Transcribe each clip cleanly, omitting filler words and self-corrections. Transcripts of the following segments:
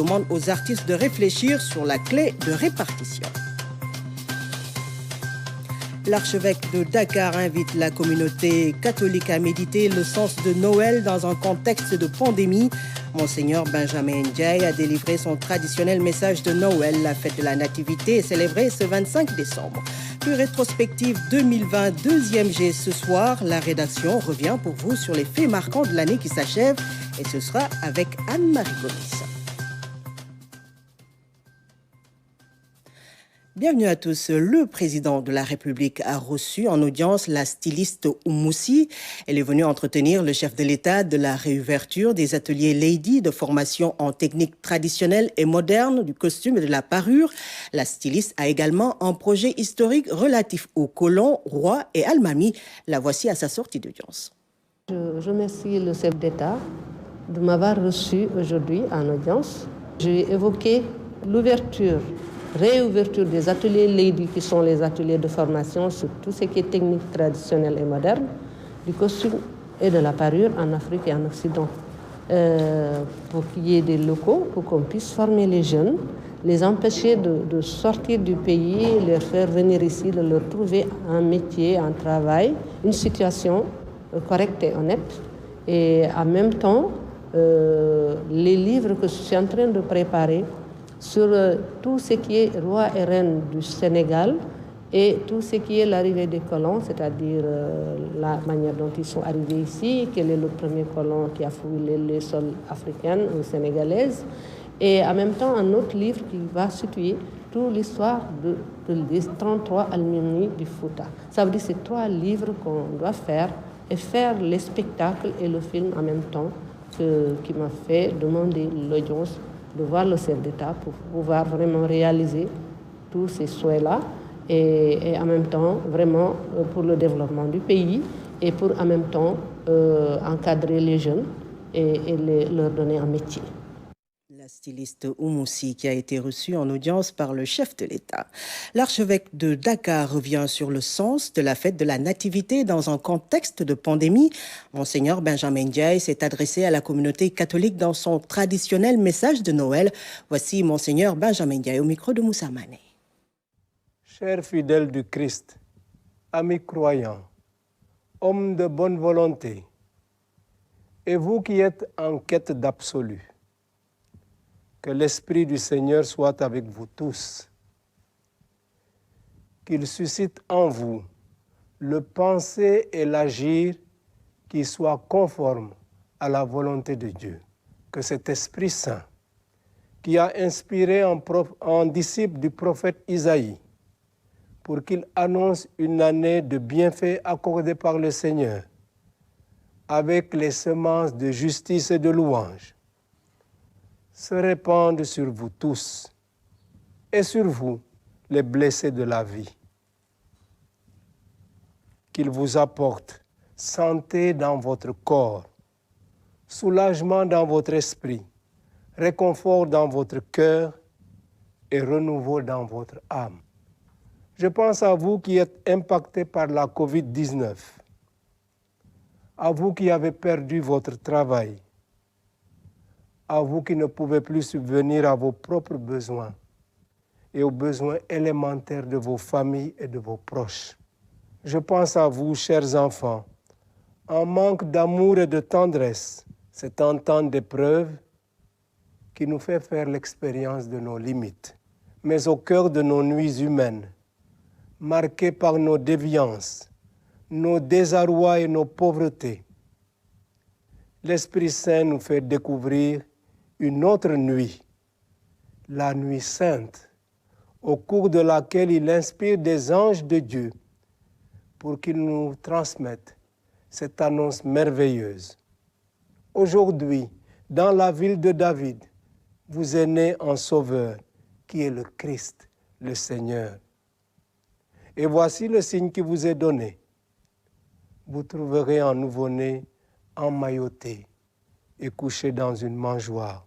demande aux artistes de réfléchir sur la clé de répartition. L'archevêque de Dakar invite la communauté catholique à méditer le sens de Noël dans un contexte de pandémie. Monseigneur Benjamin Ndiaye a délivré son traditionnel message de Noël. La fête de la Nativité est célébrée ce 25 décembre. Puis rétrospective 2020, deuxième G ce soir. La rédaction revient pour vous sur les faits marquants de l'année qui s'achève. Et ce sera avec Anne-Marie Gomis. Bienvenue à tous. Le président de la République a reçu en audience la styliste Oumoussi. Elle est venue entretenir le chef de l'État de la réouverture des ateliers Lady de formation en technique traditionnelle et moderne du costume et de la parure. La styliste a également un projet historique relatif aux colons, rois et almamis. La voici à sa sortie d'audience. Je remercie le chef d'État de m'avoir reçu aujourd'hui en audience. J'ai évoqué réouverture des ateliers Lady, qui sont les ateliers de formation sur tout ce qui est technique traditionnelle et moderne, du costume et de la parure en Afrique et en Occident. Pour qu'il y ait des locaux, pour qu'on puisse former les jeunes, les empêcher de sortir du pays, les faire venir ici, de leur trouver un métier, un travail, une situation correcte et honnête. Et en même temps, les livres que je suis en train de préparer sur tout ce qui est roi et reine du Sénégal et tout ce qui est l'arrivée des colons, c'est-à-dire la manière dont ils sont arrivés ici, quel est le premier colon qui a fouillé les sols africains ou sénégalaises, et en même temps un autre livre qui va situer toute l'histoire des 33 alumni du Fouta. Ça veut dire que c'est 3 livres qu'on doit faire et faire les spectacles et le film en même temps qui m'a fait demander l'audience de voir le chef d'État pour pouvoir vraiment réaliser tous ces souhaits-là et en même temps vraiment pour le développement du pays et pour en même temps encadrer les jeunes et leur donner un métier. La styliste Oumoussi qui a été reçue en audience par le chef de l'État. L'archevêque de Dakar revient sur le sens de la fête de la Nativité dans un contexte de pandémie. Monseigneur Benjamin Ndiaye s'est adressé à la communauté catholique dans son traditionnel message de Noël. Voici Monseigneur Benjamin Ndiaye au micro de Moussa Mané. Chers fidèles du Christ, amis croyants, hommes de bonne volonté, et vous qui êtes en quête d'absolu, que l'Esprit du Seigneur soit avec vous tous, qu'il suscite en vous le penser et l'agir qui soient conformes à la volonté de Dieu. Que cet Esprit Saint, qui a inspiré en disciple du prophète Isaïe, pour qu'il annonce une année de bienfaits accordés par le Seigneur, avec les semences de justice et de louange, se répandent sur vous tous et sur vous, les blessés de la vie. Qu'il vous apporte santé dans votre corps, soulagement dans votre esprit, réconfort dans votre cœur et renouveau dans votre âme. Je pense à vous qui êtes impactés par la COVID-19, à vous qui avez perdu votre travail, à vous qui ne pouvez plus subvenir à vos propres besoins et aux besoins élémentaires de vos familles et de vos proches. Je pense à vous, chers enfants, en manque d'amour et de tendresse, c'est un temps d'épreuve qui nous fait faire l'expérience de nos limites, mais au cœur de nos nuits humaines, marquées par nos déviances, nos désarrois et nos pauvretés, l'Esprit Saint nous fait découvrir une autre nuit, la nuit sainte, au cours de laquelle il inspire des anges de Dieu pour qu'ils nous transmettent cette annonce merveilleuse. Aujourd'hui, dans la ville de David, vous est né un Sauveur qui est le Christ, le Seigneur. Et voici le signe qui vous est donné. Vous trouverez un nouveau-né emmailloté et couché dans une mangeoire.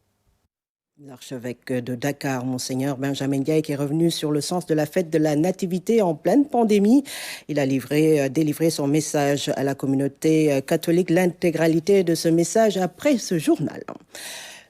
L'archevêque de Dakar, Monseigneur Benjamin Ndiaye, qui est revenu sur le sens de la fête de la Nativité en pleine pandémie. Il a délivré son message à la communauté catholique. L'intégralité de ce message après ce journal.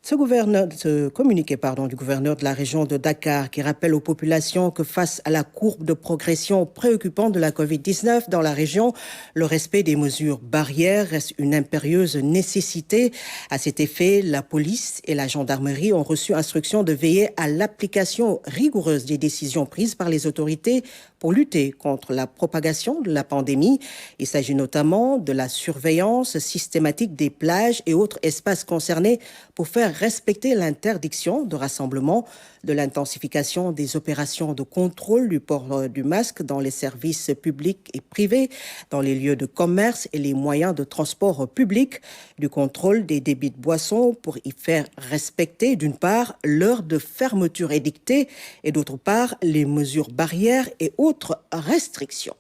Ce communiqué du gouverneur de la région de Dakar qui rappelle aux populations que face à la courbe de progression préoccupante de la COVID-19 dans la région, le respect des mesures barrières reste une impérieuse nécessité. À cet effet, la police et la gendarmerie ont reçu instruction de veiller à l'application rigoureuse des décisions prises par les autorités pour lutter contre la propagation de la pandémie. Il s'agit notamment de la surveillance systématique des plages et autres espaces concernés pour faire respecter l'interdiction de rassemblement, de l'intensification des opérations de contrôle du port du masque dans les services publics et privés, dans les lieux de commerce et les moyens de transport public, du contrôle des débits de boissons pour y faire respecter, d'une part, l'heure de fermeture édictée et d'autre part, les mesures barrières et autres restrictions.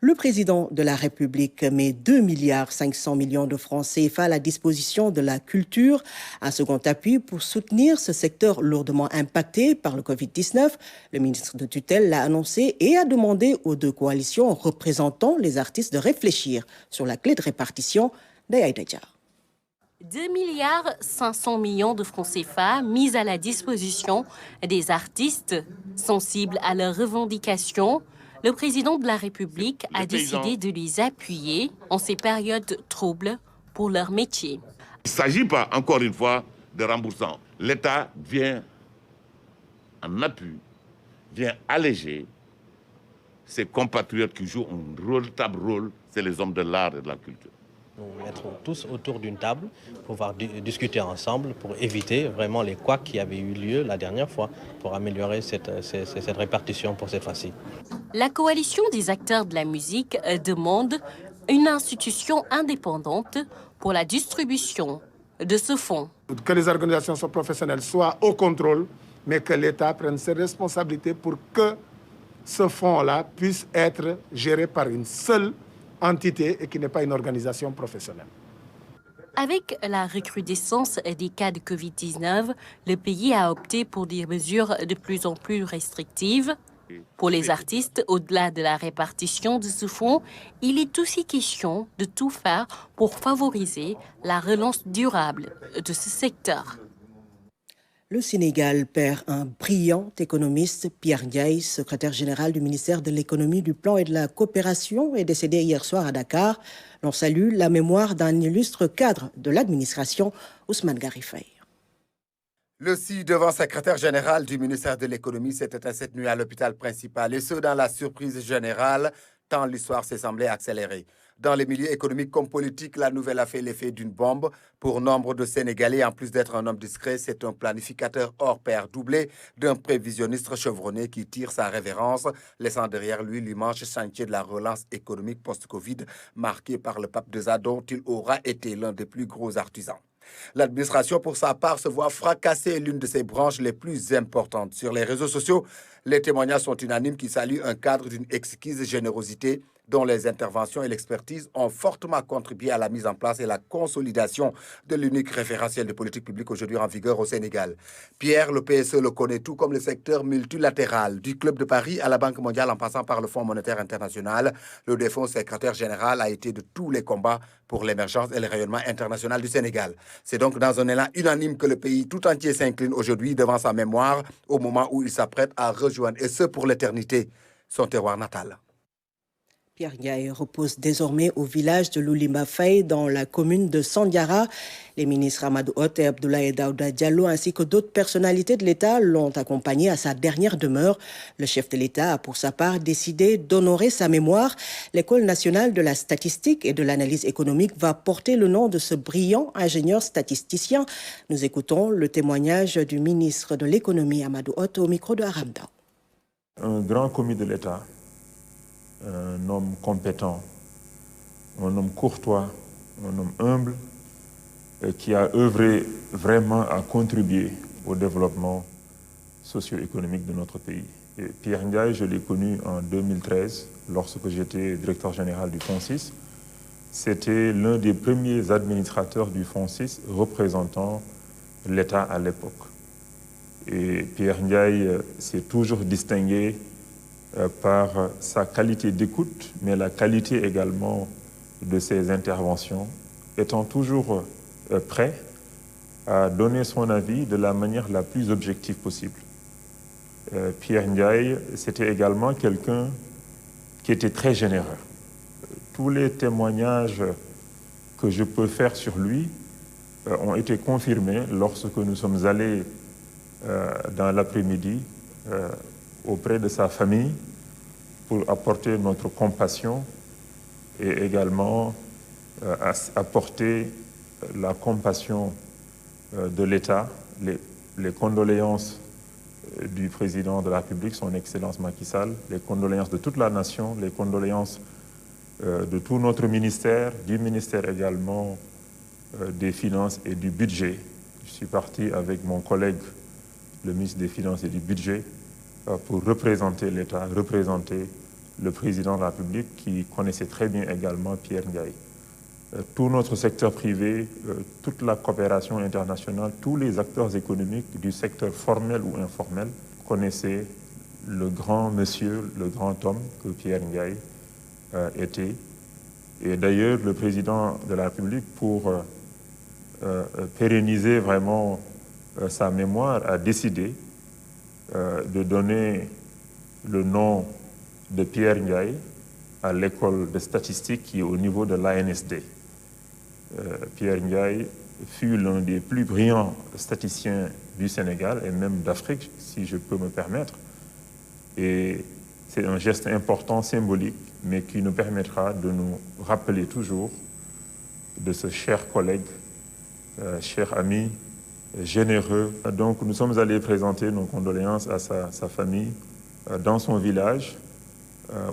Le président de la République met 2,5 milliards de francs CFA à la disposition de la culture, un second appui pour soutenir ce secteur lourdement impacté par le Covid-19. Le ministre de tutelle l'a annoncé et a demandé aux deux coalitions représentant les artistes de réfléchir sur la clé de répartition d'Aïda Diar. 2,5 milliards de francs CFA mis à la disposition des artistes sensibles à leurs revendications. Le président de la République a décidé de les appuyer en ces périodes troubles pour leur métier. Il ne s'agit pas, encore une fois, de remboursement. L'État vient en appui, vient alléger ses compatriotes qui jouent un véritable rôle, c'est les hommes de l'art et de la culture. Nous mettrons tous autour d'une table pour pouvoir discuter ensemble pour éviter vraiment les couacs qui avaient eu lieu la dernière fois, pour améliorer cette répartition pour cette fois-ci. La coalition des acteurs de la musique demande une institution indépendante pour la distribution de ce fonds. Que les organisations professionnelles soient au contrôle, mais que l'État prenne ses responsabilités pour que ce fonds-là puisse être géré par une seule entité et qui n'est pas une organisation professionnelle. Avec la recrudescence des cas de Covid-19, le pays a opté pour des mesures de plus en plus restrictives. Pour les artistes, au-delà de la répartition de ce fonds, il est aussi question de tout faire pour favoriser la relance durable de ce secteur. Le Sénégal perd un brillant économiste. Pierre Ndiaye, secrétaire général du ministère de l'économie, du plan et de la coopération, est décédé hier soir à Dakar. L'on salue la mémoire d'un illustre cadre de l'administration, Ousmane Garifay. Le ci-devant secrétaire général du ministère de l'économie s'est éteint cette nuit à l'hôpital principal, et ce dans la surprise générale, tant l'histoire s'est semblée accélérée. Dans les milieux économiques comme politiques, la nouvelle a fait l'effet d'une bombe. Pour nombre de Sénégalais, en plus d'être un homme discret, c'est un planificateur hors pair, doublé d'un prévisionniste chevronné qui tire sa révérence, laissant derrière lui l'immense chantier de la relance économique post-Covid, marqué par le pape II dont il aura été l'un des plus gros artisans. L'administration, pour sa part, se voit fracasser l'une de ses branches les plus importantes. Sur les réseaux sociaux, les témoignages sont unanimes qui saluent un cadre d'une exquise générosité dont les interventions et l'expertise ont fortement contribué à la mise en place et la consolidation de l'unique référentiel de politique publique aujourd'hui en vigueur au Sénégal. Pierre, le PSE le connaît tout comme le secteur multilatéral, du Club de Paris à la Banque mondiale en passant par le Fonds monétaire international. Le défunt secrétaire général a été de tous les combats pour l'émergence et le rayonnement international du Sénégal. C'est donc dans un élan unanime que le pays tout entier s'incline aujourd'hui devant sa mémoire au moment où il s'apprête à rejoindre, et ce pour l'éternité, son terroir natal. Pierre Ndiaye repose désormais au village de Loulimba Faye dans la commune de Sandiara. Les ministres Amadou Hott et Abdoulaye Daouda Diallo ainsi que d'autres personnalités de l'État l'ont accompagné à sa dernière demeure. Le chef de l'État a pour sa part décidé d'honorer sa mémoire. L'École nationale de la statistique et de l'analyse économique va porter le nom de ce brillant ingénieur statisticien. Nous écoutons le témoignage du ministre de l'économie Amadou Hott au micro de Aram Ndao. Un grand commis de l'État, un homme compétent, un homme courtois, un homme humble, qui a œuvré vraiment à contribuer au développement socio-économique de notre pays. Et Pierre Ndiaye, je l'ai connu en 2013, lorsque j'étais directeur général du FONSIS. C'était l'un des premiers administrateurs du FONSIS représentant l'État à l'époque. Et Pierre Ndiaye s'est toujours distingué par sa qualité d'écoute, mais la qualité également de ses interventions, étant toujours prêt a donné son avis de la manière la plus objective possible. Pierre Ndiaye, c'était également quelqu'un qui était très généreux. Tous les témoignages que je peux faire sur lui ont été confirmés lorsque nous sommes allés dans l'après-midi auprès de sa famille pour apporter notre compassion et également apporter la compassion de l'État, les condoléances du président de la République, son Excellence Macky Sall, les condoléances de toute la nation, les condoléances de tout notre ministère, du ministère également des Finances et du Budget. Je suis parti avec mon collègue, le ministre des Finances et du Budget, pour représenter l'État, représenter le président de la République qui connaissait très bien également Pierre Ndiaye. Tout notre secteur privé, toute la coopération internationale, tous les acteurs économiques du secteur formel ou informel connaissaient le grand monsieur, le grand homme que Pierre Ndiaye était. Et d'ailleurs, le président de la République, pour pérenniser vraiment sa mémoire, a décidé de donner le nom de Pierre Ndiaye à l'école de statistique qui est au niveau de l'ANSD. Pierre Ndiaye fut l'un des plus brillants statisticiens du Sénégal et même d'Afrique, si je peux me permettre. Et c'est un geste important, symbolique, mais qui nous permettra de nous rappeler toujours de ce cher collègue, cher ami, généreux. Donc nous sommes allés présenter nos condoléances à sa famille dans son village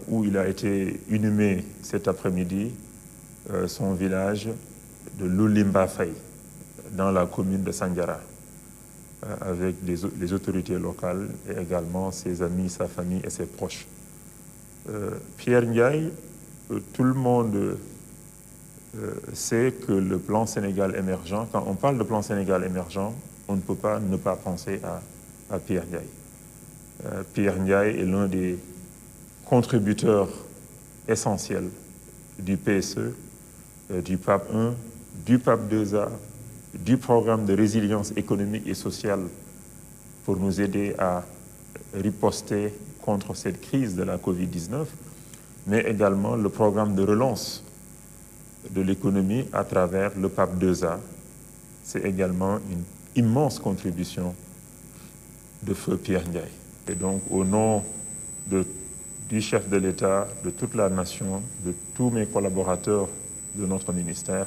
où il a été inhumé cet après-midi, son village de Loulimba Faye, dans la commune de Sandiara, avec les autorités locales et également ses amis, sa famille et ses proches. Pierre Ndiaye, tout le monde sait que le plan Sénégal émergent, quand on parle de plan Sénégal émergent, on ne peut pas ne pas penser à Pierre Ndiaye. Pierre Ndiaye est l'un des contributeurs essentiels du PSE, du PAP 1, du PAP 2A, du programme de résilience économique et sociale pour nous aider à riposter contre cette crise de la Covid-19, mais également le programme de relance de l'économie à travers le PAP 2A. C'est également une immense contribution de feu Pierre Ndiaye. Et donc, au nom du chef de l'État, de toute la nation, de tous mes collaborateurs de notre ministère,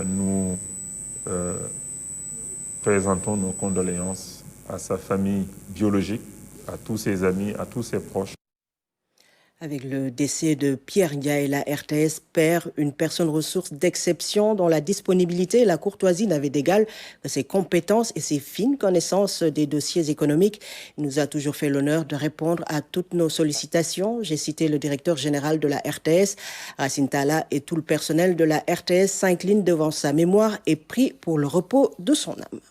nous présentons nos condoléances à sa famille biologique, à tous ses amis, à tous ses proches. Avec le décès de Pierre Ndiaye, la RTS perd une personne ressource d'exception dont la disponibilité et la courtoisie n'avaient d'égal que ses compétences et ses fines connaissances des dossiers économiques. Il nous a toujours fait l'honneur de répondre à toutes nos sollicitations. J'ai cité le directeur général de la RTS, Racine Talla, et tout le personnel de la RTS s'incline devant sa mémoire et prie pour le repos de son âme.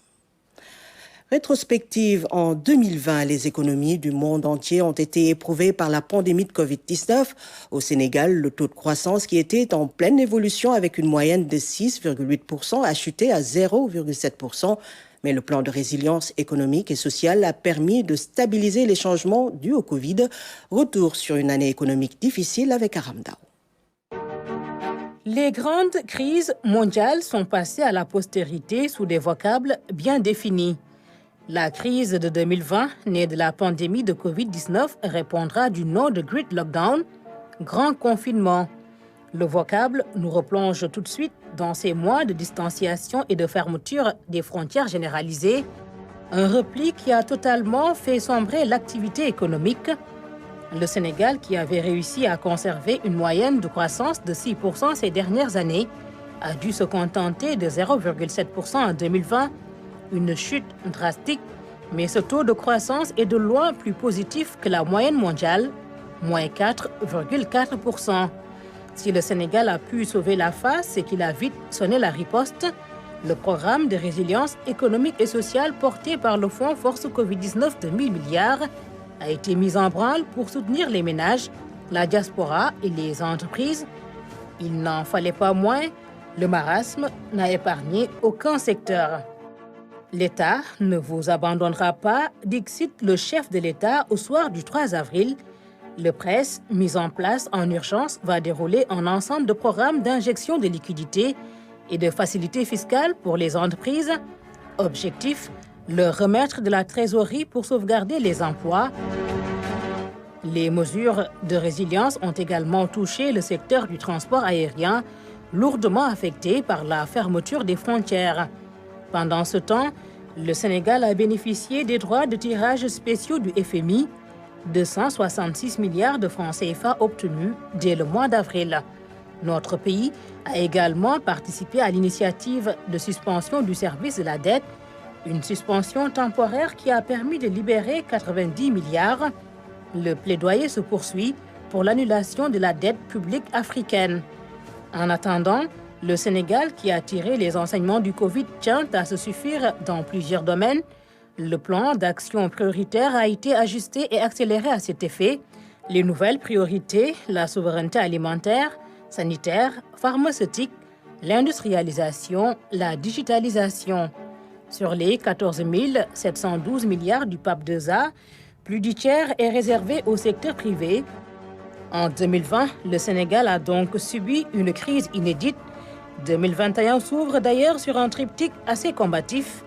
Rétrospective, en 2020, les économies du monde entier ont été éprouvées par la pandémie de Covid-19. Au Sénégal, le taux de croissance qui était en pleine évolution avec une moyenne de 6,8% a chuté à 0,7%. Mais le plan de résilience économique et sociale a permis de stabiliser les changements dus au Covid. Retour sur une année économique difficile avec Aram Dao. Les grandes crises mondiales sont passées à la postérité sous des vocables bien définis. La crise de 2020, née de la pandémie de Covid-19, répondra du nom de Great Lockdown, grand confinement. Le vocable nous replonge tout de suite dans ces mois de distanciation et de fermeture des frontières généralisées, un repli qui a totalement fait sombrer l'activité économique. Le Sénégal, qui avait réussi à conserver une moyenne de croissance de 6% ces dernières années, a dû se contenter de 0,7% en 2020, une chute drastique, mais ce taux de croissance est de loin plus positif que la moyenne mondiale, moins 4,4%. Si le Sénégal a pu sauver la face et qu'il a vite sonné la riposte, le programme de résilience économique et sociale porté par le Fonds Force Covid-19 de 1000 milliards a été mis en branle pour soutenir les ménages, la diaspora et les entreprises. Il n'en fallait pas moins, le marasme n'a épargné aucun secteur. L'État ne vous abandonnera pas, dixit le chef de l'État au soir du 3 avril. Le presse, mis en place en urgence, va dérouler un ensemble de programmes d'injection de liquidités et de facilités fiscales pour les entreprises. Objectif, leur remettre de la trésorerie pour sauvegarder les emplois. Les mesures de résilience ont également touché le secteur du transport aérien, lourdement affecté par la fermeture des frontières. Pendant ce temps, le Sénégal a bénéficié des droits de tirage spéciaux du FMI, 266 milliards de francs CFA obtenus dès le mois d'avril. Notre pays a également participé à l'initiative de suspension du service de la dette, une suspension temporaire qui a permis de libérer 90 milliards. Le plaidoyer se poursuit pour l'annulation de la dette publique africaine. En attendant, le Sénégal, qui a tiré les enseignements du Covid, tient à se suffire dans plusieurs domaines. Le plan d'action prioritaire a été ajusté et accéléré à cet effet. Les nouvelles priorités, la souveraineté alimentaire, sanitaire, pharmaceutique, l'industrialisation, la digitalisation. Sur les 14 712 milliards du PAP 2A, plus du tiers est réservé au secteur privé. En 2020, le Sénégal a donc subi une crise inédite. 2021 s'ouvre d'ailleurs sur un triptyque assez combatif.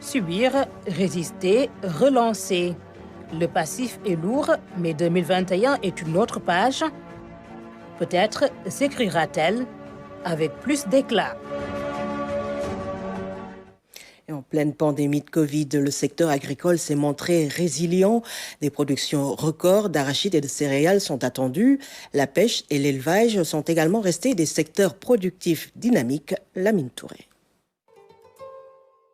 Subir, résister, relancer. Le passif est lourd, mais 2021 est une autre page. Peut-être s'écrira-t-elle avec plus d'éclat. Et en pleine pandémie de Covid, le secteur agricole s'est montré résilient. Des productions records d'arachides et de céréales sont attendues. La pêche et l'élevage sont également restés des secteurs productifs dynamiques. Lamine Touré.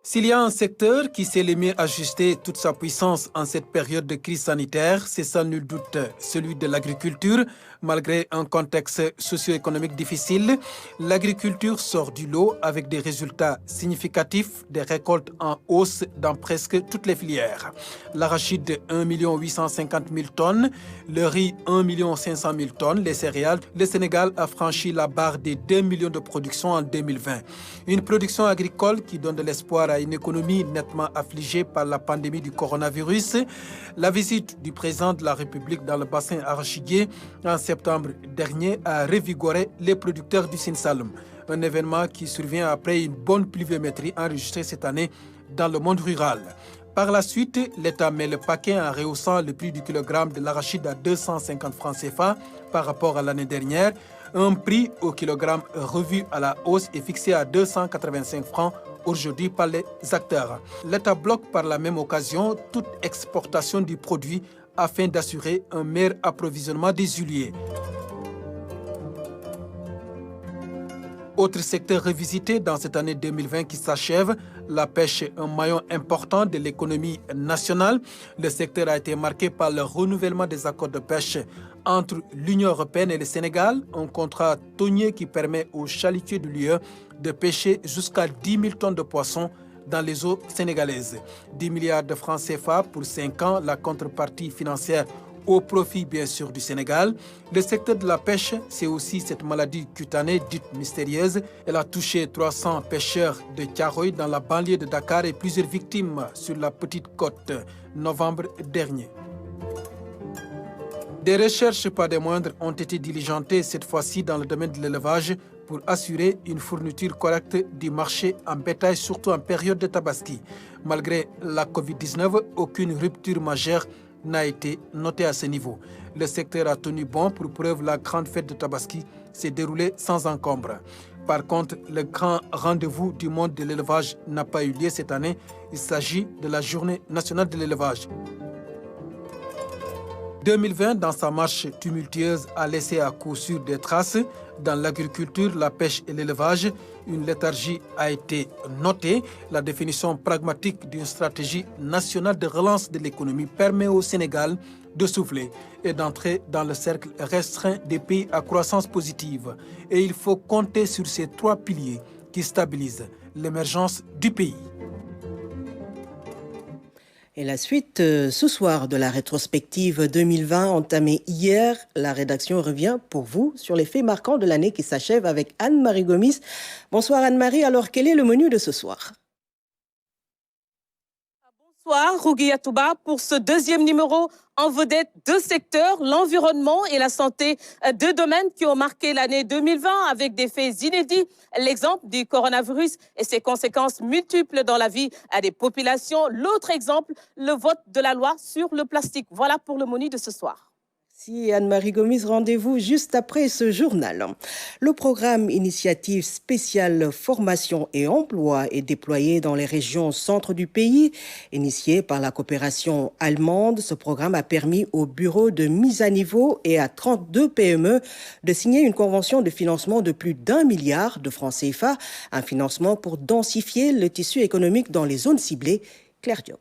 S'il y a un secteur qui s'est le mieux ajusté toute sa puissance en cette période de crise sanitaire, c'est sans nul doute celui de l'agriculture. Malgré un contexte socio-économique difficile, l'agriculture sort du lot avec des résultats significatifs, des récoltes en hausse dans presque toutes les filières. L'arachide, 1 850 000 tonnes, le riz, 1 500 000 tonnes, les céréales. Le Sénégal a franchi la barre des 2 millions de production en 2020. Une production agricole qui donne de l'espoir à une économie nettement affligée par la pandémie du coronavirus. La visite du président de la République dans le bassin arachidier en septembre dernier a revigoré les producteurs du Sine Saloum. Un événement qui survient après une bonne pluviométrie enregistrée cette année dans le monde rural. Par la suite, l'État met le paquet en rehaussant le prix du kilogramme de l'arachide à 250 francs CFA par rapport à l'année dernière. Un prix au kilogramme revu à la hausse est fixé à 285 francs aujourd'hui par les acteurs. L'État bloque par la même occasion toute exportation du produit afin d'assurer un meilleur approvisionnement des huiliers. Autre secteur revisité dans cette année 2020 qui s'achève, la pêche, un maillon important de l'économie nationale. Le secteur a été marqué par le renouvellement des accords de pêche entre l'Union européenne et le Sénégal, un contrat tonnier qui permet aux chalutiers de l'UE de pêcher jusqu'à 10 000 tonnes de poissons dans les eaux sénégalaises. 10 milliards de francs CFA pour 5 ans, la contrepartie financière au profit bien sûr du Sénégal. Le secteur de la pêche, c'est aussi cette maladie cutanée dite mystérieuse. Elle a touché 300 pêcheurs de Thiaroye dans la banlieue de Dakar et plusieurs victimes sur la Petite Côte, novembre dernier. Des recherches, pas des moindres, ont été diligentées cette fois-ci dans le domaine de l'élevage pour assurer une fourniture correcte du marché en bétail, surtout en période de tabaski. Malgré la Covid-19, aucune rupture majeure n'a été notée à ce niveau. Le secteur a tenu bon. Pour preuve, la grande fête de Tabaski s'est déroulée sans encombre. Par contre, le grand rendez-vous du monde de l'élevage n'a pas eu lieu cette année. Il s'agit de la Journée nationale de l'élevage. 2020, dans sa marche tumultueuse, a laissé à coup sûr des traces. Dans l'agriculture, la pêche et l'élevage, une léthargie a été notée. La définition pragmatique d'une stratégie nationale de relance de l'économie permet au Sénégal de souffler et d'entrer dans le cercle restreint des pays à croissance positive. Et il faut compter sur ces 3 piliers qui stabilisent l'émergence du pays. Et la suite ce soir de la rétrospective 2020 entamée hier. La rédaction revient pour vous sur les faits marquants de l'année qui s'achève avec Anne-Marie Gomis. Bonsoir Anne-Marie, alors quel est le menu de ce soir ? Bonsoir, Rougui Atouba, pour ce deuxième numéro en vedette, deux secteurs, l'environnement et la santé, deux domaines qui ont marqué l'année 2020 avec des faits inédits. L'exemple du coronavirus et ses conséquences multiples dans la vie des populations. L'autre exemple, le vote de la loi sur le plastique. Voilà pour le menu de ce soir. Merci Anne-Marie Gomis, rendez-vous juste après ce journal. Le programme Initiative spéciale formation et emploi est déployé dans les régions centre du pays. Initié par la coopération allemande, ce programme a permis au bureau de mise à niveau et à 32 PME de signer une convention de financement de plus d'1 milliard de francs CFA, un financement pour densifier le tissu économique dans les zones ciblées. Claire Diop.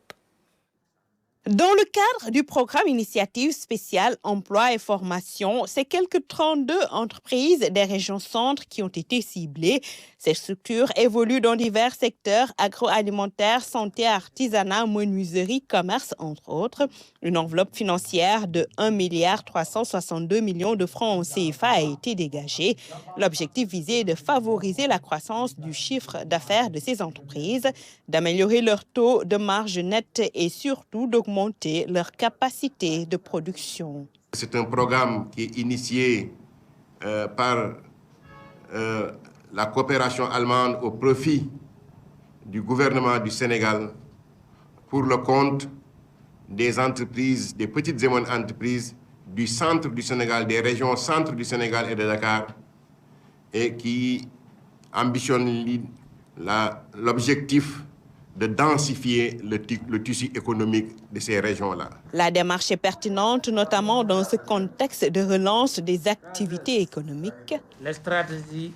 Dans le cadre du programme Initiative spéciale emploi et formation, c'est quelques 32 entreprises des régions centres qui ont été ciblées. Ces structures évoluent dans divers secteurs agroalimentaires, santé, artisanat, menuiserie, commerce, entre autres. Une enveloppe financière de 1,362 milliard de francs CFA a été dégagée. L'objectif visé est de favoriser la croissance du chiffre d'affaires de ces entreprises, d'améliorer leur taux de marge nette et surtout d'augmenter leur capacité de production. C'est un programme qui est initié par la coopération allemande au profit du gouvernement du Sénégal pour le compte des entreprises, des petites et moyennes entreprises du centre du Sénégal, des régions centre du Sénégal et de Dakar, et qui ambitionne l'objectif de densifier le tissu économique de ces régions-là. La démarche est pertinente, notamment dans ce contexte de relance des activités économiques. Les stratégies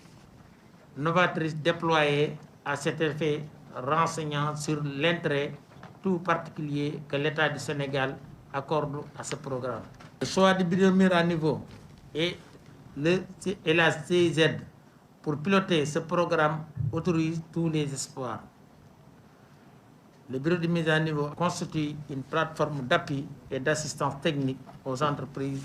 novatrices déployées à cet effet renseignant sur l'intérêt tout particulier que l'État du Sénégal accorde à ce programme. Le choix du bureau de mise à niveau et la CIZ pour piloter ce programme autorise tous les espoirs. Le bureau de mise à niveau constitue une plateforme d'appui et d'assistance technique aux entreprises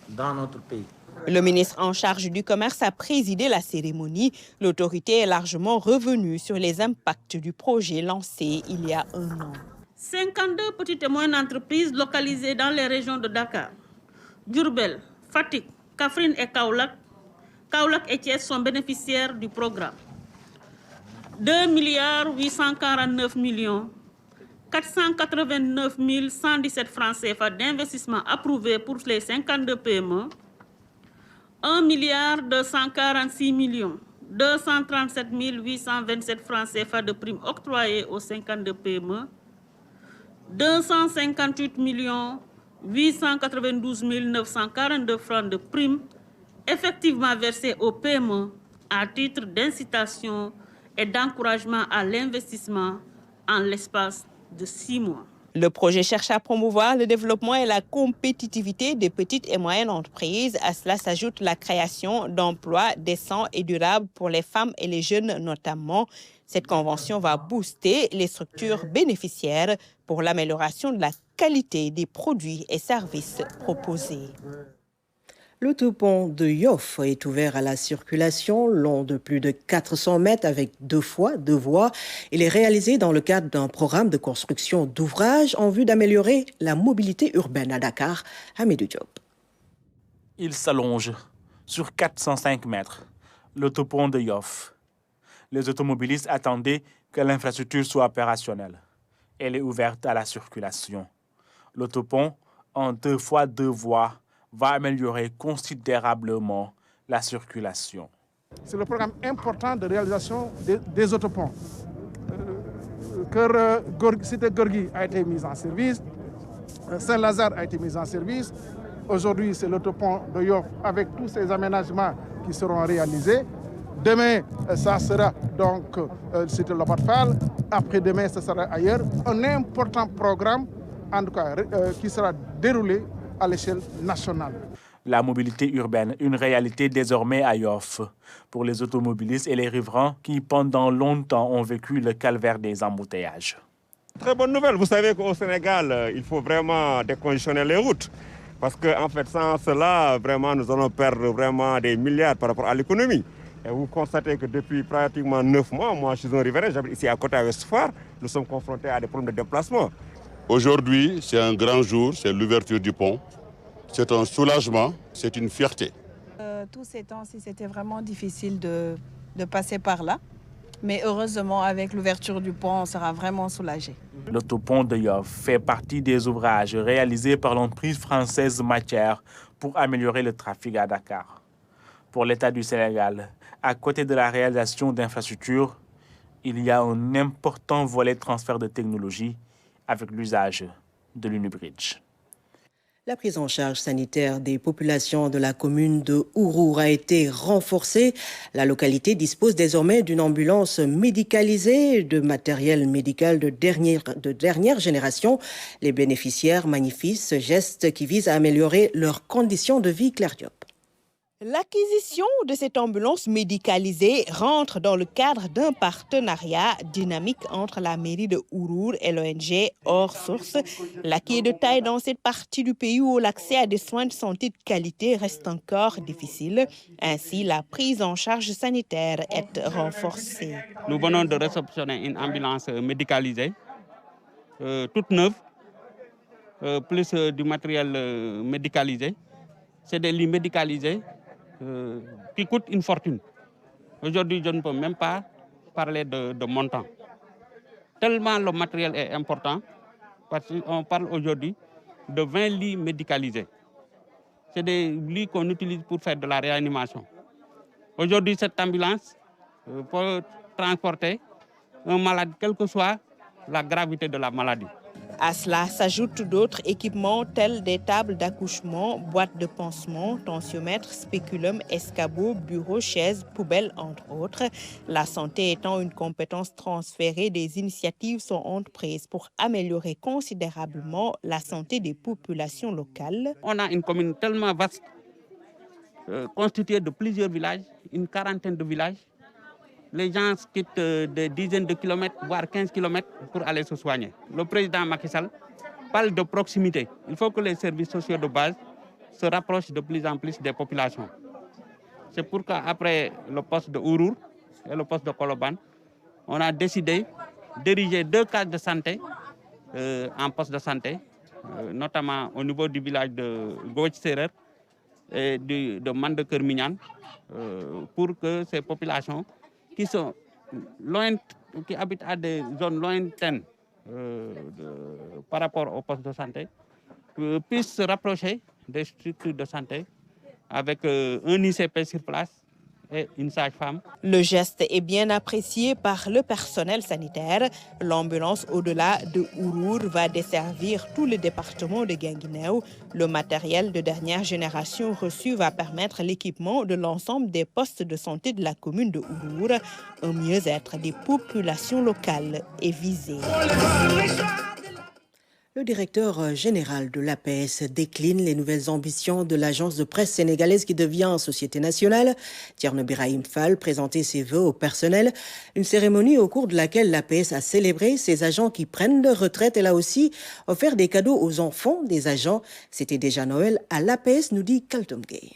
dans notre pays. Le ministre en charge du commerce a présidé la cérémonie. L'autorité est largement revenue sur les impacts du projet lancé il y a un an. 52 petites et moyennes entreprises localisées dans les régions de Dakar, Diourbel, Fatick, Kaffrine et Kaolack et Thiès sont bénéficiaires du programme. 2,849 milliards 489 117 francs CFA d'investissement approuvés pour les 52 PME, 1,246 milliards 237 827 francs CFA de primes octroyées aux 52 PME, 258 892 942 francs de primes effectivement versées aux PME à titre d'incitation et d'encouragement à l'investissement en l'espace de 6 mois. Le projet cherche à promouvoir le développement et la compétitivité des petites et moyennes entreprises. À cela s'ajoute la création d'emplois décents et durables pour les femmes et les jeunes notamment. Cette convention va booster les structures bénéficiaires pour l'amélioration de la qualité des produits et services proposés. L'autopont de Yoff est ouvert à la circulation, long de plus de 400 mètres avec 2 voies. Il est réalisé dans le cadre d'un programme de construction d'ouvrages en vue d'améliorer la mobilité urbaine à Dakar. Hamidou Diop. Il s'allonge sur 405 mètres, l'autopont de Yoff. Les automobilistes attendaient que l'infrastructure soit opérationnelle. Elle est ouverte à la circulation. L'autopont, en 2 fois 2 voies, va améliorer considérablement la circulation. C'est le programme important de réalisation des autoponts. Cité Gorgui a été mise en service, Saint-Lazare a été mise en service. Aujourd'hui, c'est l'autopont de Yoff avec tous ces aménagements qui seront réalisés. Demain, ça sera donc Cité Lobat-Fall. Après-demain, ça sera ailleurs. Un important programme, en tout cas, qui sera déroulé à l'échelle nationale. La mobilité urbaine, une réalité désormais à Yoff pour les automobilistes et les riverains qui, pendant longtemps, ont vécu le calvaire des embouteillages. Très bonne nouvelle. Vous savez qu'au Sénégal, il faut vraiment décongestionner les routes. Parce qu'en fait, sans cela, vraiment, nous allons perdre vraiment des milliards par rapport à l'économie. Et vous constatez que depuis pratiquement 9 mois, moi, je suis un riverain, j'habite ici à côté à Westphare, nous sommes confrontés à des problèmes de déplacement. Aujourd'hui, c'est un grand jour, c'est l'ouverture du pont. C'est un soulagement, c'est une fierté. Tous ces temps-ci, c'était vraiment difficile de passer par là. Mais heureusement, avec l'ouverture du pont, on sera vraiment soulagé. L'autopont de Yoff fait partie des ouvrages réalisés par l'entreprise française Matière pour améliorer le trafic à Dakar. Pour l'État du Sénégal, à côté de la réalisation d'infrastructures, il y a un important volet transfert de technologie avec l'usage de l'Unibridge. La prise en charge sanitaire des populations de la commune de Ourour a été renforcée. La localité dispose désormais d'une ambulance médicalisée, de matériel médical de dernière génération. Les bénéficiaires magnifient ce geste qui vise à améliorer leurs conditions de vie. Claire Diop. L'acquisition de cette ambulance médicalisée rentre dans le cadre d'un partenariat dynamique entre la mairie de Ourour et l'ONG Hors Source. L'acquis est de taille dans cette partie du pays où l'accès à des soins de santé de qualité reste encore difficile. Ainsi, la prise en charge sanitaire est renforcée. Nous venons de réceptionner une ambulance médicalisée, toute neuve, plus du matériel médicalisé. C'est des lits médicalisés qui coûtent une fortune. Aujourd'hui, je ne peux même pas parler de montant. Tellement le matériel est important, parce qu'on parle aujourd'hui de 20 lits médicalisés. C'est des lits qu'on utilise pour faire de la réanimation. Aujourd'hui, cette ambulance peut transporter un malade, quelle que soit la gravité de la maladie. À cela s'ajoutent d'autres équipements tels des tables d'accouchement, boîtes de pansement, tensiomètres, spéculum, escabeaux, bureaux, chaises, poubelles, entre autres. La santé étant une compétence transférée, des initiatives sont entreprises pour améliorer considérablement la santé des populations locales. On a une commune tellement vaste, constituée de plusieurs villages, une quarantaine de villages. Les gens quittent des dizaines de kilomètres, voire 15 kilomètres pour aller se soigner. Le président Macky Sall parle de proximité. Il faut que les services sociaux de base se rapprochent de plus en plus des populations. C'est pourquoi après le poste de Ourour et le poste de Koloban, on a décidé d'ériger 2 cases de santé en poste de santé, notamment au niveau du village de Gouetch-Serer et de Mande-Kermignan, pour que ces populations qui sont loin, qui habitent à des zones lointaines par rapport au poste de santé, puissent se rapprocher des structures de santé avec un ICP sur place et une sage-femme. Le geste est bien apprécié par le personnel sanitaire. L'ambulance au-delà de Ourour va desservir tout le département de Guinguinéo. Le matériel de dernière génération reçu va permettre l'équipement de l'ensemble des postes de santé de la commune de Ourour. Un mieux-être des populations locales est visé. Le directeur général de l'APS décline les nouvelles ambitions de l'agence de presse sénégalaise qui devient société nationale. Thierno Birahim Fall présentait ses vœux au personnel. Une cérémonie au cours de laquelle l'APS a célébré ses agents qui prennent leur retraite. Elle a aussi offert des cadeaux aux enfants des agents. C'était déjà Noël à l'APS, nous dit Kaltom Gay.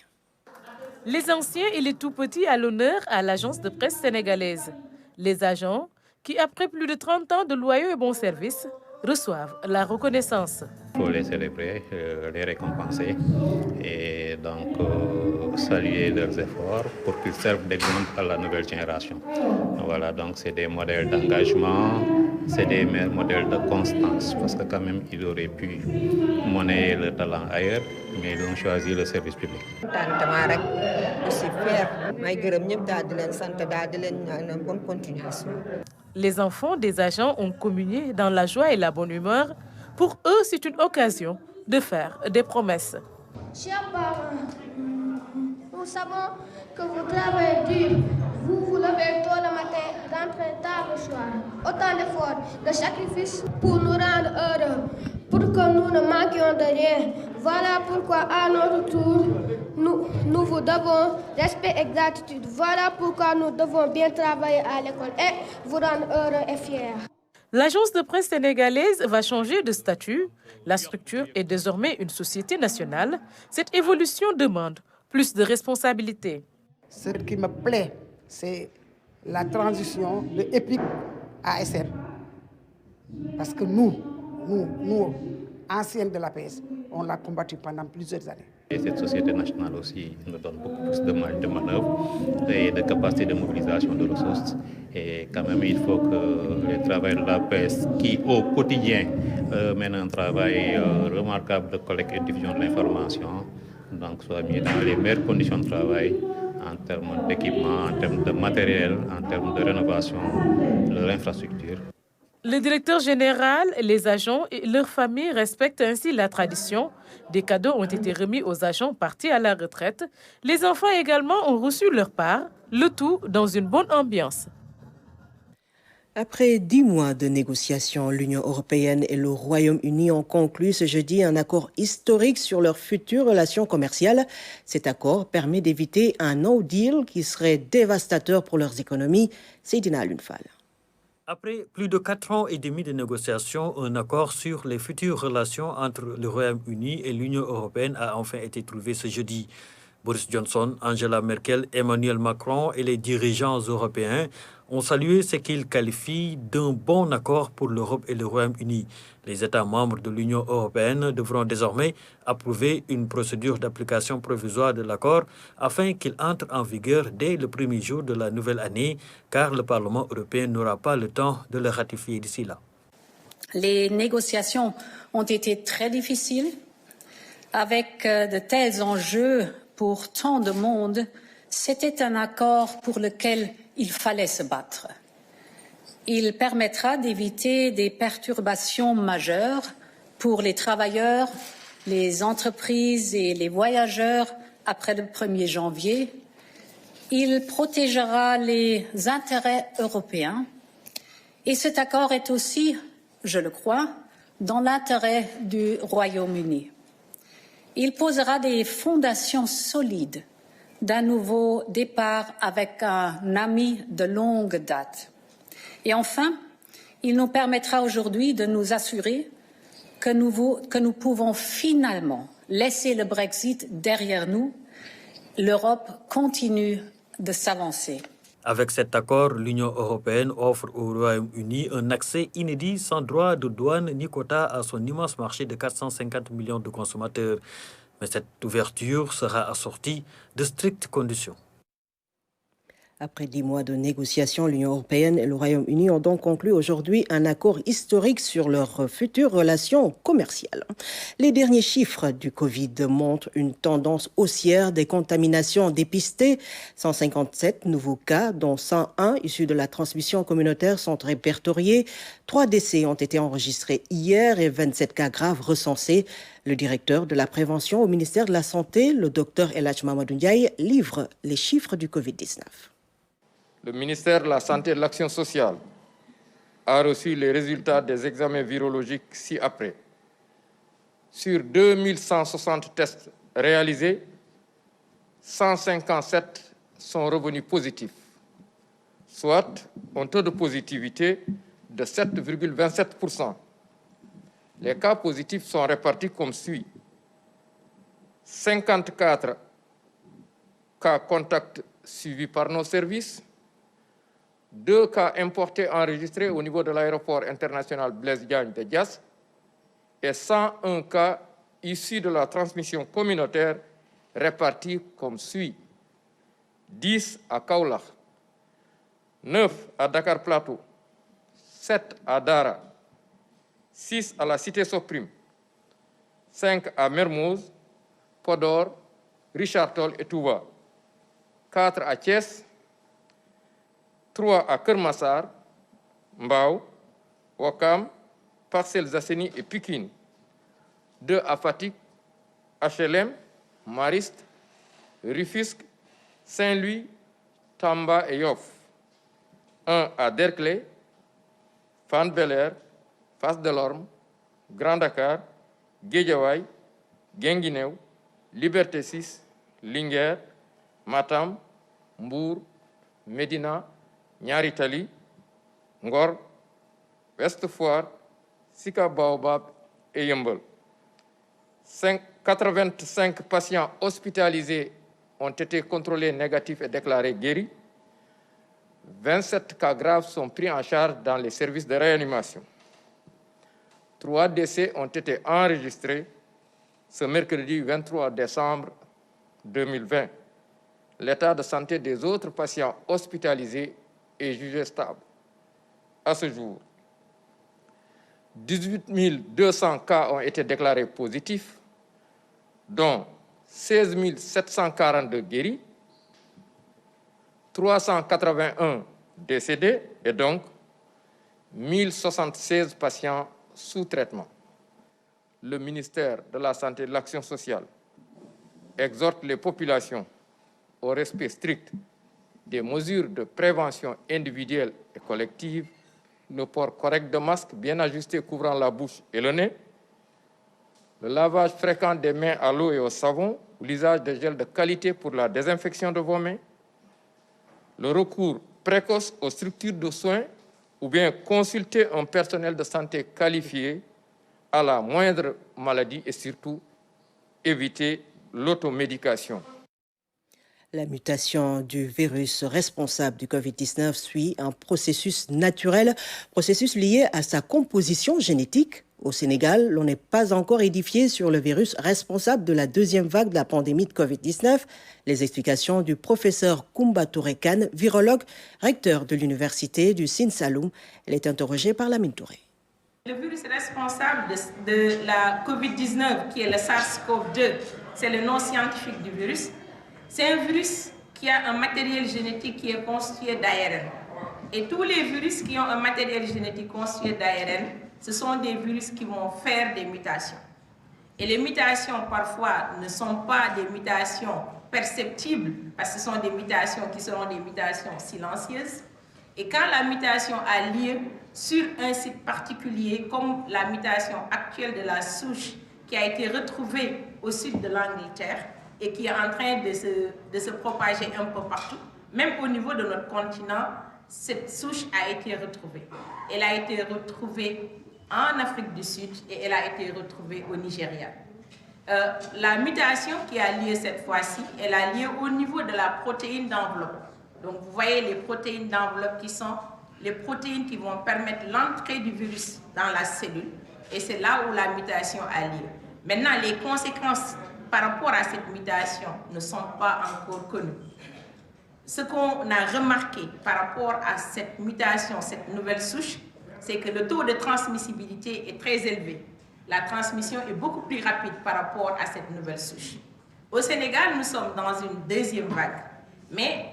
Les anciens et les tout-petits à l'honneur à l'agence de presse sénégalaise. Les agents qui, après plus de 30 ans de loyaux et bons services, reçoivent la reconnaissance. Il faut les célébrer, les récompenser et donc saluer leurs efforts pour qu'ils servent d'exemple à la nouvelle génération. Voilà, donc c'est des modèles d'engagement, c'est des modèles de constance parce que quand même ils auraient pu monnayer le talent ailleurs, mais ils ont choisi le service public. Les enfants des agents ont communié dans la joie et la bonne humeur. Pour eux, c'est une occasion de faire des promesses. Chers parents, nous savons que vous travaillez dur. Vous vous levez tôt le matin, rentrez tard le soir. Autant d'efforts, de sacrifices pour nous rendre heureux, pour que nous ne manquions de rien. Voilà pourquoi, à notre tour, nous vous devons respect et gratitude. Voilà pourquoi nous devons bien travailler à l'école et vous rendre heureux et fiers. L'agence de presse sénégalaise va changer de statut. La structure est désormais une société nationale. Cette évolution demande plus de responsabilités. Ce qui me plaît, c'est la transition de EPIC à ASR. Parce que nous, nous, anciennes de l'APS, on l'a combattu pendant plusieurs années. Et cette société nationale aussi nous donne beaucoup plus de marge de manœuvre et de capacité de mobilisation de ressources. Et quand même, il faut que les travailleurs de l'APS qui, au quotidien, mènent un travail remarquable de collecte et de diffusion de l'information, donc soient mis dans les meilleures conditions de travail en termes d'équipement, en termes de matériel, en termes de rénovation de leur infrastructure. Le directeur général, les agents et leurs familles respectent ainsi la tradition. Des cadeaux ont été remis aux agents partis à la retraite. Les enfants également ont reçu leur part, le tout dans une bonne ambiance. Après 10 mois de négociations, l'Union européenne et le Royaume-Uni ont conclu ce jeudi un accord historique sur leurs futures relations commerciales. Cet accord permet d'éviter un no deal qui serait dévastateur pour leurs économies. Seydina Alunfal. Après plus de 4 ans et demi de négociations, un accord sur les futures relations entre le Royaume-Uni et l'Union européenne a enfin été trouvé ce jeudi. Boris Johnson, Angela Merkel, Emmanuel Macron et les dirigeants européens ont salué ce qu'ils qualifient d'un bon accord pour l'Europe et le Royaume-Uni. Les États membres de l'Union européenne devront désormais approuver une procédure d'application provisoire de l'accord afin qu'il entre en vigueur dès le premier jour de la nouvelle année, car le Parlement européen n'aura pas le temps de le ratifier d'ici là. Les négociations ont été très difficiles, avec de tels enjeux pour tant de monde. C'était un accord pour lequel il fallait se battre. Il permettra d'éviter des perturbations majeures pour les travailleurs, les entreprises et les voyageurs après le 1er janvier. Il protégera les intérêts européens et cet accord est aussi, je le crois, dans l'intérêt du Royaume-Uni. Il posera des fondations solides d'un nouveau départ avec un ami de longue date. Et enfin, il nous permettra aujourd'hui de nous assurer que nous pouvons finalement laisser le Brexit derrière nous. L'Europe continue de s'avancer. Avec cet accord, l'Union européenne offre au Royaume-Uni un accès inédit sans droit de douane ni quota à son immense marché de 450 millions de consommateurs. Mais cette ouverture sera assortie de strictes conditions. Après 10 mois de négociations, l'Union européenne et le Royaume-Uni ont donc conclu aujourd'hui un accord historique sur leurs futures relations commerciales. Les derniers chiffres du Covid montrent une tendance haussière des contaminations dépistées. 157 nouveaux cas, dont 101 issus de la transmission communautaire, sont répertoriés. 3 décès ont été enregistrés hier et 27 cas graves recensés. Le directeur de la prévention au ministère de la Santé, le Dr El Hadj Mamadou Ndiaye, livre les chiffres du Covid-19. Le ministère de la Santé et de l'Action sociale a reçu les résultats des examens virologiques ci-après. Sur 2160 tests réalisés, 157 sont revenus positifs, soit un taux de positivité de 7,27%. Les cas positifs sont répartis comme suit. 54 cas contacts suivis par nos services, 2 cas importés enregistrés au niveau de l'aéroport international Blaise Diagne de Diass et 101 cas issus de la transmission communautaire répartis comme suit. 10 à Kaolack, 9 à Dakar Plateau, 7 à Dara, 6 à la Cité Soprim, 5 à Mermoz, Podor, Richard Toll et Touba, 4 à Thiès, 3 à Keur Massar, Mbao, Ouakam, Parcelles Assainies et Pikine, 2 à Fatick, HLM, Mariste, Rufisque, Saint-Louis, Tamba et Yoff, 1 à Derklé, Fann Bel-Air, Fass Delorme, Grand Dakar, Guédiawaye, Guinguinéo, Liberté 6, Linguère, Matam, Mbour, Médina, Niary Tally, Ngor, Ouest Foire, Sicap Baobab et Yeumbeul. 85 patients hospitalisés ont été contrôlés négatifs et déclarés guéris. 27 cas graves sont pris en charge dans les services de réanimation. 3 décès ont été enregistrés ce mercredi 23 décembre 2020. L'état de santé des autres patients hospitalisés est jugé stable. À ce jour, 18 200 cas ont été déclarés positifs, dont 16 742 guéris, 381 décédés et donc 1076 patients sous traitement. Le ministère de la Santé et de l'Action sociale exhorte les populations au respect strict des mesures de prévention individuelle et collective, le port correct de masques bien ajustés couvrant la bouche et le nez, le lavage fréquent des mains à l'eau et au savon, l'usage de gel de qualité pour la désinfection de vos mains, le recours précoce aux structures de soins ou bien consulter un personnel de santé qualifié à la moindre maladie et surtout éviter l'automédication. La mutation du virus responsable du Covid-19 suit un processus naturel, processus lié à sa composition génétique. Au Sénégal, l'on n'est pas encore édifié sur le virus responsable de la deuxième vague de la pandémie de Covid-19. Les explications du professeur Koumba Touré Kane, virologue, recteur de l'université du Sine Saloum. Elle est interrogée par Lamine Touré. Le virus responsable de la Covid-19, qui est le SARS-CoV-2, c'est le nom scientifique du virus. C'est un virus qui a un matériel génétique qui est constitué d'ARN. Et tous les virus qui ont un matériel génétique constitué d'ARN, ce sont des virus qui vont faire des mutations. Et les mutations, parfois, ne sont pas des mutations perceptibles, parce que ce sont des mutations qui seront des mutations silencieuses. Et quand la mutation a lieu sur un site particulier, comme la mutation actuelle de la souche qui a été retrouvée au sud de l'Angleterre et qui est en train de se propager un peu partout, même au niveau de notre continent, cette souche a été retrouvée. Elle a été retrouvée en Afrique du Sud et elle a été retrouvée au Nigeria. La mutation qui a lieu cette fois-ci, elle a lieu au niveau de la protéine d'enveloppe. Donc vous voyez les protéines d'enveloppe qui sont les protéines qui vont permettre l'entrée du virus dans la cellule. Et c'est là où la mutation a lieu. Maintenant, les conséquences par rapport à cette mutation ne sont pas encore connues. Ce qu'on a remarqué par rapport à cette mutation, cette nouvelle souche, c'est que le taux de transmissibilité est très élevé. La transmission est beaucoup plus rapide par rapport à cette nouvelle souche. Au Sénégal, nous sommes dans une deuxième vague. Mais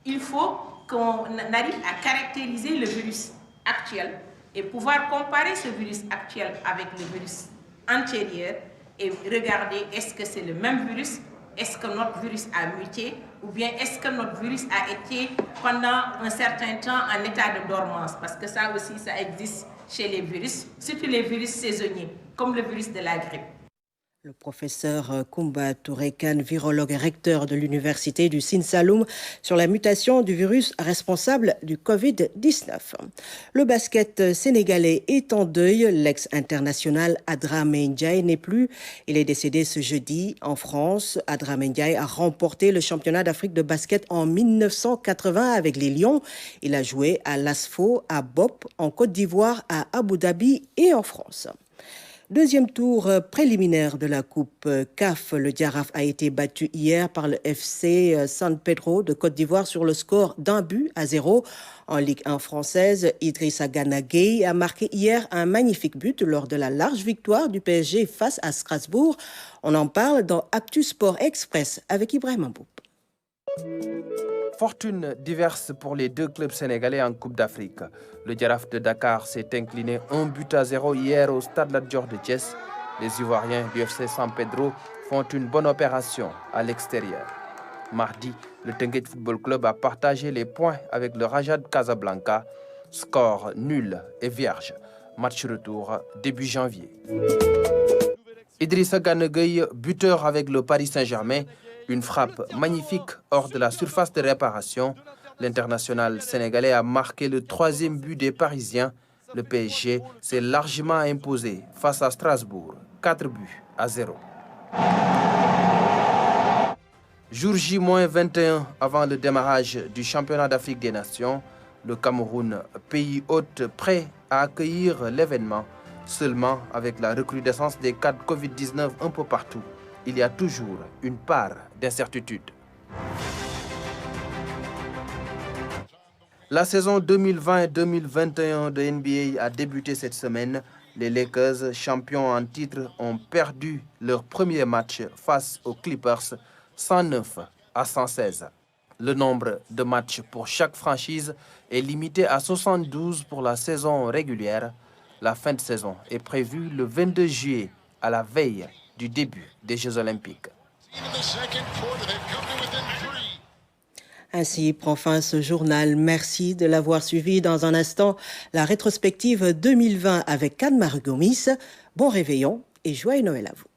il faut qu'on arrive à caractériser le virus actuel et pouvoir comparer ce virus actuel avec le virus antérieur et regarder est-ce que c'est le même virus, est-ce que notre virus a muté ou bien est-ce que notre virus a été pendant un certain temps en état de dormance, parce que ça aussi, ça existe chez les virus, surtout les virus saisonniers, comme le virus de la grippe. Le professeur Koumba Touré Kane, virologue et recteur de l'université du Sine Saloum, sur la mutation du virus responsable du Covid-19. Le basket sénégalais est en deuil. L'ex-international Adramé Ndiaye n'est plus. Il est décédé ce jeudi en France. Adramé Ndiaye a remporté le championnat d'Afrique de basket en 1980 avec les Lions. Il a joué à l'ASFO, à BOP, en Côte d'Ivoire, à Abu Dhabi et en France. Deuxième tour préliminaire de la Coupe CAF. Le Diaraf a été battu hier par le FC San Pedro de Côte d'Ivoire sur le score d'1-0. En Ligue 1 française, Idrissa Gana Gueye a marqué hier un magnifique but lors de la large victoire du PSG face à Strasbourg. On en parle dans Actu Sport Express avec Ibrahim Mboup. Fortune diverse pour les deux clubs sénégalais en Coupe d'Afrique. Le Diaraf de Dakar s'est incliné 1-0 hier au stade Lat Dior de Thiès. Les Ivoiriens du FC San Pedro font une bonne opération à l'extérieur. Mardi, le Teungueth Football Club a partagé les points avec le Raja de Casablanca. Score nul et vierge. Match retour début janvier. Idrissa Gana Gueye, buteur avec le Paris Saint-Germain. Une frappe magnifique hors de la surface de réparation. L'international sénégalais a marqué le 3e but des Parisiens. Le PSG s'est largement imposé face à Strasbourg, 4-0. Jour J-21 avant le démarrage du championnat d'Afrique des Nations, le Cameroun, pays hôte prêt à accueillir l'événement, Seulement, avec la recrudescence des cas de Covid-19 un peu partout, il y a toujours une part d'incertitude. La saison 2020-2021 de NBA a débuté cette semaine. Les Lakers, champions en titre, ont perdu leur premier match face aux Clippers, 109-116. Le nombre de matchs pour chaque franchise est limité à 72 pour la saison régulière. La fin de saison est prévue le 22 juillet, à la veille du début des Jeux Olympiques. Ainsi prend fin ce journal. Merci de l'avoir suivi. Dans un instant, la rétrospective 2020 avec Anne-Marie Gomis. Bon réveillon et joyeux Noël à vous.